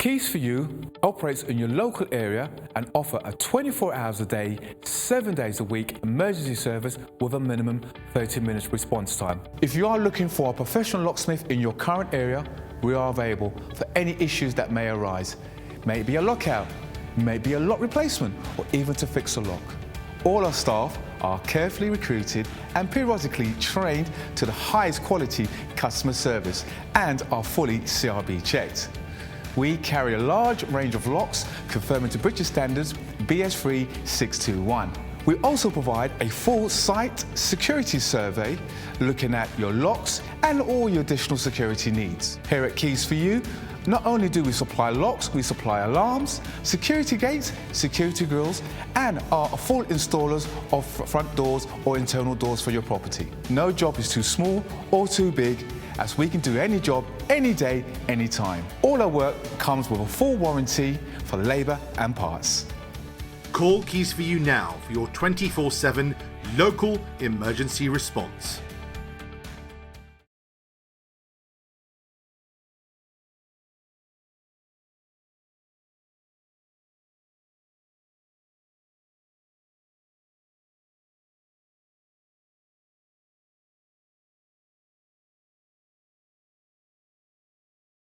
Keys for You operates in your local area and offer a 24 hours a day, 7 days a week emergency service with a minimum 30 minutes response time. If you are looking for a professional locksmith in your current area, we are available for any issues that may arise. May it be a lockout, may it be a lock replacement, or even to fix a lock. All our staff are carefully recruited and periodically trained to the highest quality customer service and are fully CRB checked. We carry a large range of locks conforming to British standards BS3 621. We also provide a full site security survey looking at your locks and all your additional security needs. Here at Keys for You, not only do we supply locks, we supply alarms, security gates, security grills, and are full installers of front doors or internal doors for your property. No job is too small or too big, as we can do any job, any day, anytime. All our work comes with a full warranty for labour and parts. Call Keys for You now for your 24/7 local emergency response.